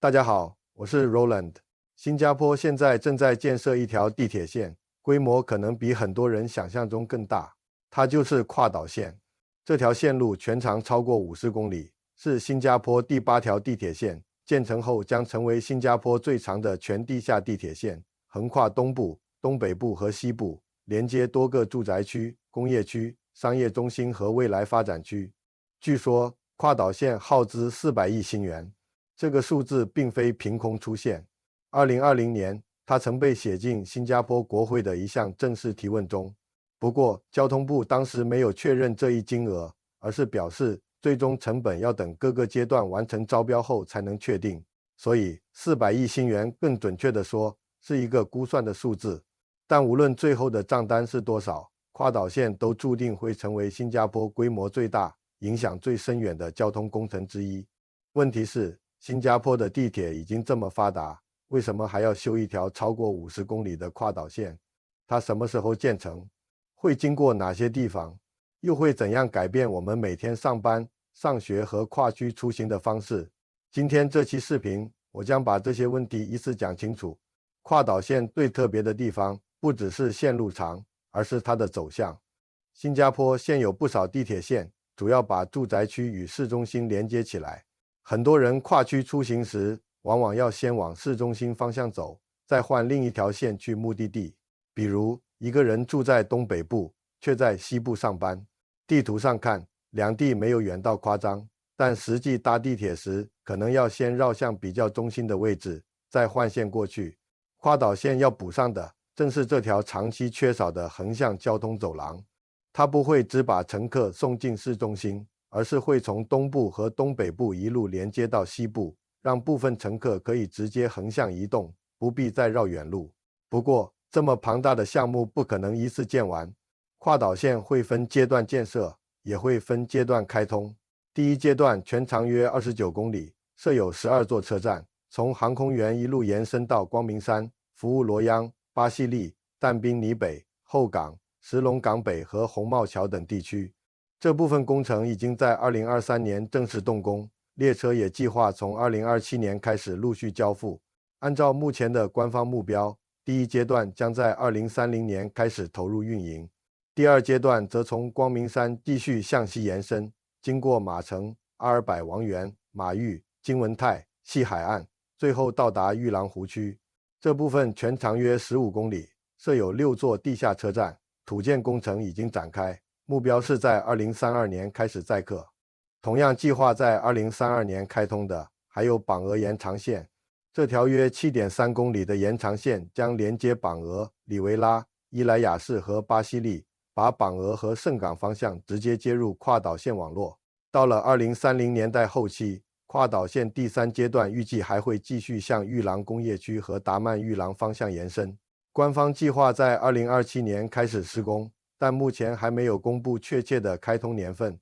大家好，我是 Roland。新加坡现在正在建设一条地铁线，规模可能比很多人想象中更大。它就是跨岛线。这条线路全长超过50公里，是新加坡第8条地铁线。建成后将成为新加坡最长的全地下地铁线，横跨东部、东北部和西部，连接多个住宅区、工业区、商业中心和未来发展区。据说，跨岛线耗资400亿新元。这个数字并非凭空出现。2020年，它曾被写进新加坡国会的一项正式提问中。不过，交通部当时没有确认这一金额，而是表示最终成本要等各个阶段完成招标后才能确定。所以，400亿新元更准确地说是一个估算的数字。但无论最后的账单是多少，跨岛线都注定会成为新加坡规模最大、影响最深远的交通工程之一。问题是，新加坡的地铁已经这么发达，为什么还要修一条超过50公里的跨岛线？它什么时候建成？会经过哪些地方？又会怎样改变我们每天上班、上学和跨区出行的方式？今天这期视频，我将把这些问题一次讲清楚。跨岛线最特别的地方，不只是线路长，而是它的走向。新加坡现有不少地铁线，主要把住宅区与市中心连接起来。很多人跨区出行时，往往要先往市中心方向走，再换另一条线去目的地。比如，一个人住在东北部，却在西部上班。地图上看，两地没有远到夸张，但实际搭地铁时，可能要先绕向比较中心的位置，再换线过去。跨岛线要补上的，正是这条长期缺少的横向交通走廊。它不会只把乘客送进市中心，而是会从东部和东北部一路连接到西部，让部分乘客可以直接横向移动，不必再绕远路。不过，这么庞大的项目不可能一次建完，跨岛线会分阶段建设，也会分阶段开通。第一阶段全长约29公里，设有12座车站，从航空园一路延伸到光明山、服务罗央、巴西利、但宾尼北、后港、石龙港北和红帽桥等地区。这部分工程已经在2023年正式动工，列车也计划从2027年开始陆续交付。按照目前的官方目标，第一阶段将在2030年开始投入运营，第二阶段则从光明山继续向西延伸，经过马城、阿尔百王园、马玉、金文泰、西海岸，最后到达玉郎湖区。这部分全长约15公里，设有6座地下车站，土建工程已经展开。目标是在2032年开始载客。同样计划在2032年开通的还有榜鹅延长线。这条约7.3公里的延长线将连接榜鹅、里维拉、伊莱雅士和巴西利，把榜鹅和圣港方向直接接入跨岛线网络。到了2030年代后期，跨岛线第3阶段预计还会继续向玉郎工业区和达曼玉郎方向延伸。官方计划在2027年开始施工，但目前还没有公布确切的开通年份。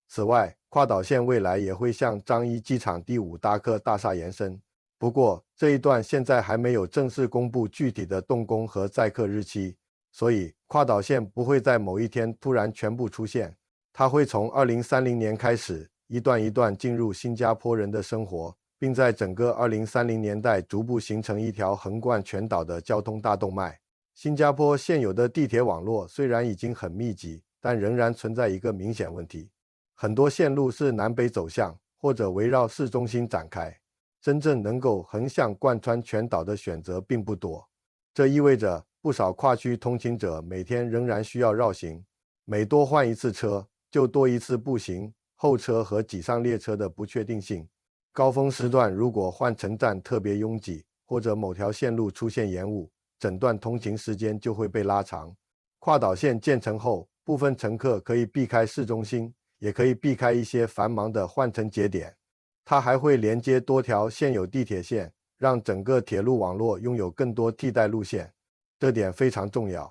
此外，跨岛线未来也会向樟宜机场第5大客大厦延伸。不过，这一段现在还没有正式公布具体的动工和载客日期，所以跨岛线不会在某一天突然全部出现。它会从2030年开始，一段一段进入新加坡人的生活，并在整个2030年代逐步形成一条横贯全岛的交通大动脉。新加坡现有的地铁网络虽然已经很密集，但仍然存在一个明显问题：很多线路是南北走向，或者围绕市中心展开，真正能够横向贯穿全岛的选择并不多。这意味着不少跨区通勤者每天仍然需要绕行，每多换一次车，就多一次步行、候车和挤上列车的不确定性。高峰时段如果换乘站特别拥挤，或者某条线路出现延误，整段通勤时间就会被拉长。跨岛线建成后，部分乘客可以避开市中心，也可以避开一些繁忙的换乘节点。它还会连接多条现有地铁线，让整个铁路网络拥有更多替代路线。这点非常重要。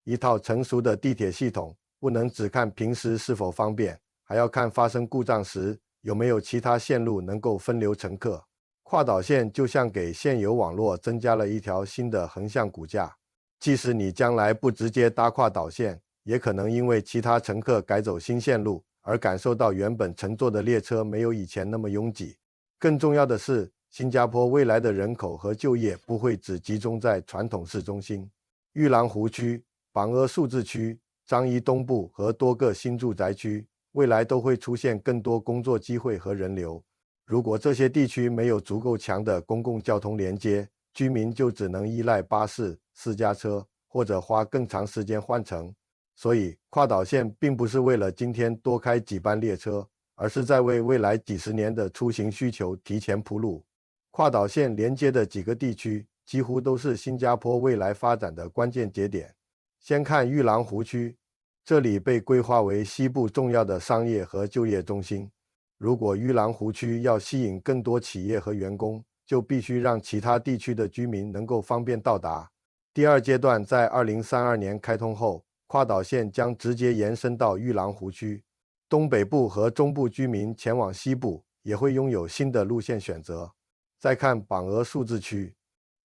一套成熟的地铁系统不能只看平时是否方便，还要看发生故障时有没有其他线路能够分流乘客。跨岛线就像给现有网络增加了一条新的横向骨架，即使你将来不直接搭跨岛线，也可能因为其他乘客改走新线路，而感受到原本乘坐的列车没有以前那么拥挤。更重要的是，新加坡未来的人口和就业不会只集中在传统市中心，玉兰湖区、榜鹅数字区、樟宜东部和多个新住宅区，未来都会出现更多工作机会和人流。如果这些地区没有足够强的公共交通连接，居民就只能依赖巴士、私家车，或者花更长时间换乘。所以，跨岛线并不是为了今天多开几班列车，而是在为未来几十年的出行需求提前铺路。跨岛线连接的几个地区几乎都是新加坡未来发展的关键节点。先看玉兰湖区，这里被规划为西部重要的商业和就业中心。如果玉兰湖区要吸引更多企业和员工，就必须让其他地区的居民能够方便到达。第二阶段在2032年开通后，跨岛线将直接延伸到玉兰湖区，东北部和中部居民前往西部也会拥有新的路线选择。再看榜鹅数字区，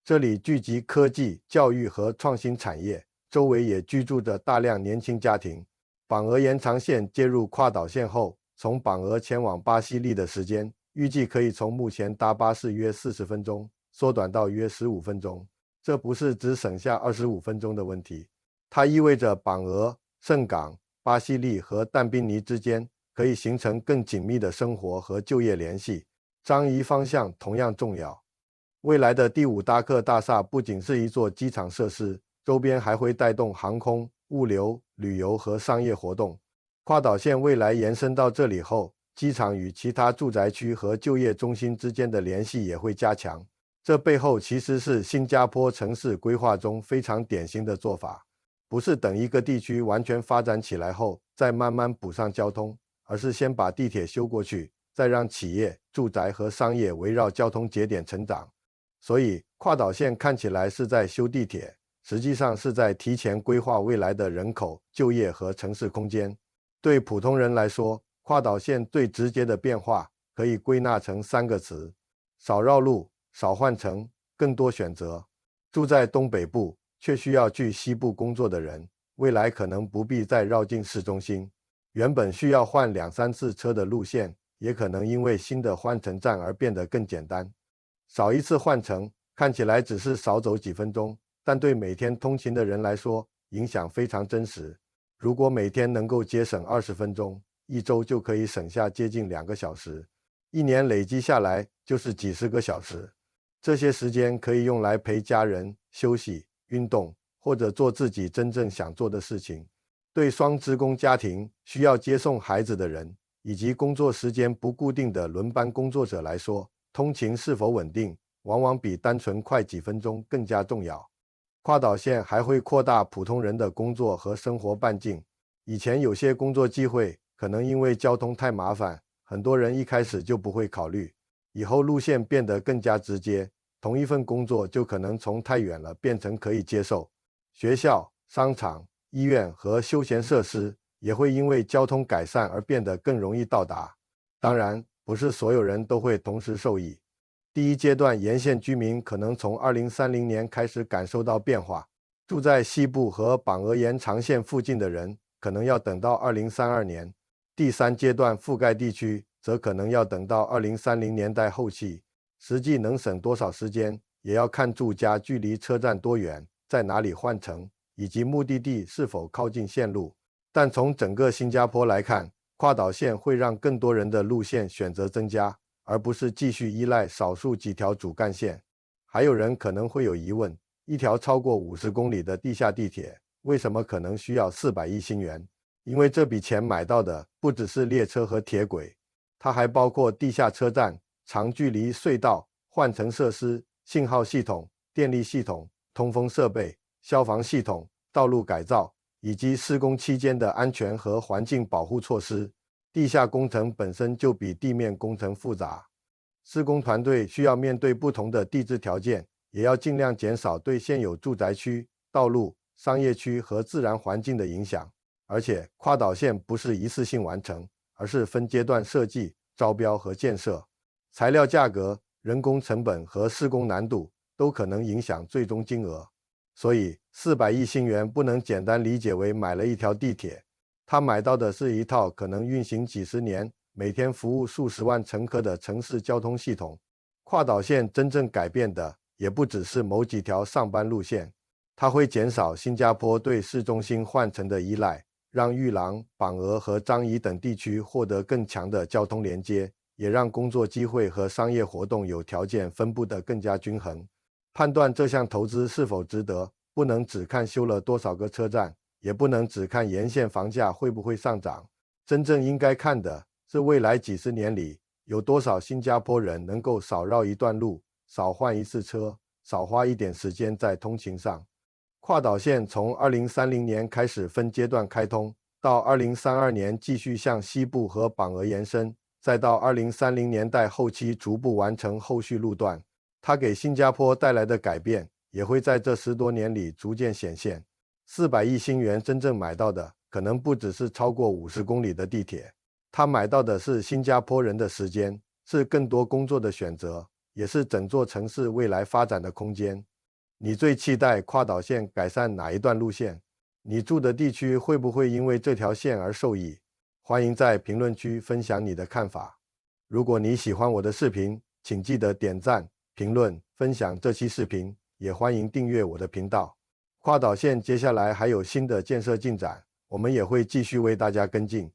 这里聚集科技、教育和创新产业，周围也居住着大量年轻家庭。榜鹅延长线接入跨岛线后，从榜鹅前往巴西利的时间预计可以从目前搭巴士约40分钟缩短到约15分钟。这不是只省下25分钟的问题，它意味着榜鹅、圣港、巴西利和但宾尼之间可以形成更紧密的生活和就业联系。樟宜方向同样重要。未来的第5达克大厦不仅是一座机场设施，周边还会带动航空、物流、旅游和商业活动。跨岛线未来延伸到这里后，机场与其他住宅区和就业中心之间的联系也会加强。这背后其实是新加坡城市规划中非常典型的做法，不是等一个地区完全发展起来后再慢慢补上交通，而是先把地铁修过去，再让企业、住宅和商业围绕交通节点成长。所以，跨岛线看起来是在修地铁，实际上是在提前规划未来的人口、就业和城市空间。对普通人来说，跨岛线最直接的变化可以归纳成3个词：少绕路、少换乘、更多选择。住在东北部却需要去西部工作的人，未来可能不必再绕进市中心。原本需要换2-3次车的路线，也可能因为新的换乘站而变得更简单。少一次换乘，看起来只是少走几分钟，但对每天通勤的人来说，影响非常真实。如果每天能够节省20分钟，一周就可以省下接近2个小时，1年累积下来就是几十个小时。这些时间可以用来陪家人、休息、运动，或者做自己真正想做的事情。对双职工家庭、需要接送孩子的人，以及工作时间不固定的轮班工作者来说，通勤是否稳定，往往比单纯快几分钟更加重要。跨岛线还会扩大普通人的工作和生活半径。以前有些工作机会可能因为交通太麻烦，很多人一开始就不会考虑。以后路线变得更加直接，同一份工作就可能从太远了变成可以接受。学校、商场、医院和休闲设施也会因为交通改善而变得更容易到达。当然，不是所有人都会同时受益。第一阶段沿线居民可能从2030年开始感受到变化，住在西部和榜鹅延长线附近的人可能要等到2032年，第3阶段覆盖地区则可能要等到2030年代后期。实际能省多少时间，也要看住家距离车站多远，在哪里换乘，以及目的地是否靠近线路。但从整个新加坡来看，跨岛线会让更多人的路线选择增加，而不是继续依赖少数几条主干线。还有人可能会有疑问，一条超过50公里的地下地铁，为什么可能需要400亿新元？因为这笔钱买到的不只是列车和铁轨，它还包括地下车站、长距离隧道、换乘设施、信号系统、电力系统、通风设备、消防系统、道路改造，以及施工期间的安全和环境保护措施。地下工程本身就比地面工程复杂，施工团队需要面对不同的地质条件，也要尽量减少对现有住宅区、道路、商业区和自然环境的影响。而且，跨岛线不是一次性完成，而是分阶段设计、招标和建设。材料价格、人工成本和施工难度都可能影响最终金额。所以400亿新元不能简单理解为买了一条地铁，他买到的是一套可能运行几十年、每天服务数十万乘客的城市交通系统。跨岛线真正改变的也不只是某几条上班路线，它会减少新加坡对市中心换乘的依赖，让玉郎、榜鹅和樟宜等地区获得更强的交通连接，也让工作机会和商业活动有条件分布得更加均衡。判断这项投资是否值得，不能只看修了多少个车站，也不能只看沿线房价会不会上涨，真正应该看的是未来几十年里有多少新加坡人能够少绕一段路，少换一次车，少花一点时间在通勤上。跨岛线从2030年开始分阶段开通，到2032年继续向西部和榜鹅延伸，再到2030年代后期逐步完成后续路段。它给新加坡带来的改变也会在这10多年里逐渐显现。400亿新元真正买到的可能不只是超过50公里的地铁，他买到的是新加坡人的时间，是更多工作的选择，也是整座城市未来发展的空间。你最期待跨岛线改善哪一段路线？你住的地区会不会因为这条线而受益？欢迎在评论区分享你的看法。如果你喜欢我的视频，请记得点赞、评论、分享这期视频，也欢迎订阅我的频道。跨岛线接下来还有新的建设进展，我们也会继续为大家跟进。